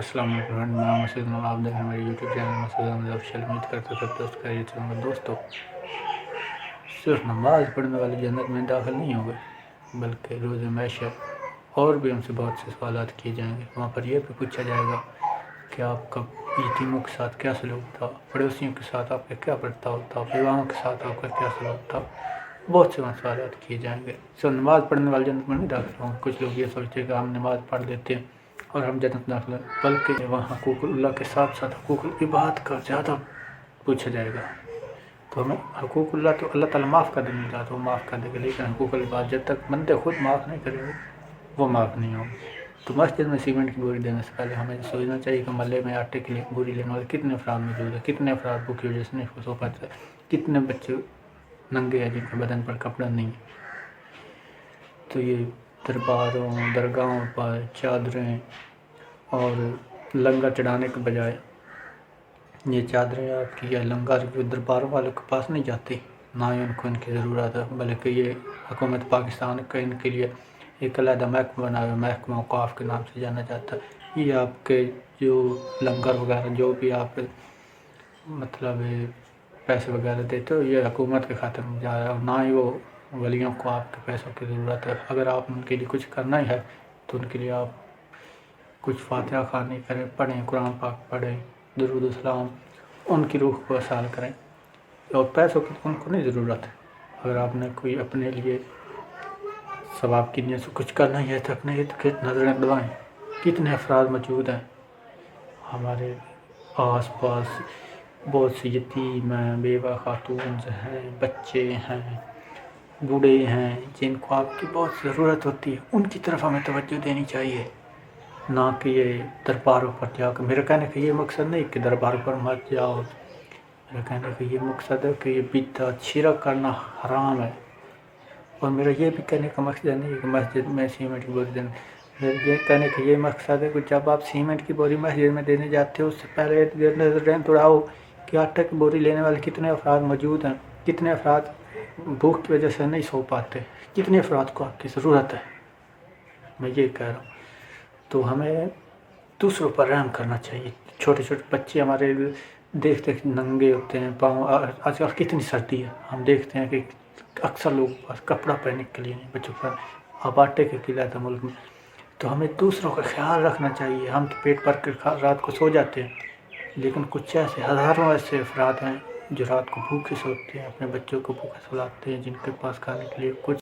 السلام علیکم، میں مسعود ہوں۔ آپ دیکھ رہے ہیں میرے یوٹیوب چینل مسعود احمد آفیشیل۔ امید کرتے سب دوست خیریت سے ہوں گے۔ دوستوں، صرف نماز پڑھنے والے جنت میں داخل نہیں ہوں گے، بلکہ روز محشر اور بھی ان سے بہت سے سوالات کیے جائیں گے۔ وہاں پر یہ بھی پوچھا جائے گا کہ آپ کا یتیموں کے ساتھ کیا سلوک تھا، پڑوسیوں کے ساتھ آپ کا کیا برتاؤ تھا، بیواؤں کے ساتھ آپ کا کیا سلوک تھا، بہت سے سوالات کیے جائیں گے۔ صرف نماز پڑھنے والے جنت میں نہیں داخل ہوں گے۔ کچھ لوگ یہ سوچتے ہیں کہ ہم نماز پڑھ لیتے ہیں اور ہم جنت داخل ہیں، بلکہ وہاں حقوق اللہ کے ساتھ ساتھ حقوق العباد کا زیادہ پوچھا جائے گا۔ تو ہمیں حقوق اللہ تو اللہ تعالیٰ معاف کر دینا چاہتا ہے، وہ معاف کر دے گا، لیکن حقوق العباد جب تک بندے خود معاف نہیں کریں گے وہ معاف نہیں ہوں گے۔ تو مسجد میں سیمنٹ کی بوری دینے سے پہلے ہمیں سوچنا چاہیے کہ محلے میں آٹے کے لیے بوری لینے والے کتنے افراد موجود ہیں، کتنے افراد بھوکی وجہ سے نہیں سو پاتے، کتنے بچے ننگے ہیں جن کے بدن پر کپڑا نہیں ہے۔ تو یہ درباروں درگاہوں پر چادریں اور لنگر چڑھانے کے بجائے یہ چادریں آپ کی یا لنگر درباروں والوں کے پاس نہیں جاتی، نہ ہی ان کو ان کی ضرورت ہے، بلکہ یہ حکومت پاکستان کا ان کے لیے ایک علیحدہ محکمہ بنا ہوا ہے، محکمہ اوقاف کے نام سے جانا جاتا ہے۔ یہ آپ کے جو لنگر وغیرہ جو بھی آپ مطلب پیسے وغیرہ دیتے ہو، یہ حکومت کے خاطر میں جا رہا ہے، اور نہ ہی وہ ولیوں کو آپ کے پیسوں کی ضرورت ہے۔ اگر آپ ان کے لیے کچھ کرنا ہی ہے تو ان کے لیے آپ کچھ فاتحہ خوانی کریں، پڑھیں، قرآن پاک پڑھیں، درود السلام، ان کی روح کو وصال کریں، اور پیسوں کی ان کو نہیں ضرورت ہے۔ اگر آپ نے کوئی اپنے لیے ثواب کی نیت سے کچھ کرنا ہی ہے تو اپنے ارد گرد نظریں دوڑائیں۔ کتنے افراد موجود ہیں ہمارے آس پاس، بہت سی یتیم ہیں، بیوہ خاتون ہیں، بچے ہیں، بوڑھے ہیں، جن کو آپ کی بہت ضرورت ہوتی ہے، ان کی طرف ہمیں توجہ دینی چاہیے، نہ کہ یہ درباروں پر جا کر۔ میرا کہنے کا یہ مقصد نہیں کہ درباروں پر مت جاؤ، میرا کہنے کا یہ مقصد ہے کہ یہ بدعت شرک کرنا حرام ہے، اور میرا یہ بھی کہنے کا مقصد نہیں ہے کہ مسجد میں سیمنٹ کی بوری دینا۔ میرا یہ کہنے کا یہ مقصد ہے کہ جب آپ سیمنٹ کی بوری مسجد میں دینے جاتے ہو، اس سے پہلے نظریں دوڑاؤ کہ آٹے کی بوری لینے والے کتنے افراد موجود ہیں، کتنے افراد بھوک کی وجہ سے نہیں سو پاتے، کتنے افراد کو آپ کی ضرورت ہے۔ میں یہ کہہ رہا ہوں، تو ہمیں دوسروں پر رحم کرنا چاہیے۔ چھوٹے چھوٹے بچے ہمارے دیکھتے ہیں ننگے ہوتے ہیں پاؤں، آج کل کتنی سردی ہے، ہم دیکھتے ہیں کہ اکثر لوگ پاس کپڑا پہننے کے لیے نہیں، بچوں پر اب آٹے کے قلت ہے ملک میں۔ تو ہمیں دوسروں کا خیال رکھنا چاہیے۔ ہم تو پیٹ بھر کے رات کو سو جاتے ہیں، لیکن کچھ ایسے ہزاروں ایسے افراد ہیں جو رات کو بھوکے سوتے ہیں، اپنے بچوں کو بھوکے سلاتے ہیں، جن کے پاس کھانے کے لیے کچھ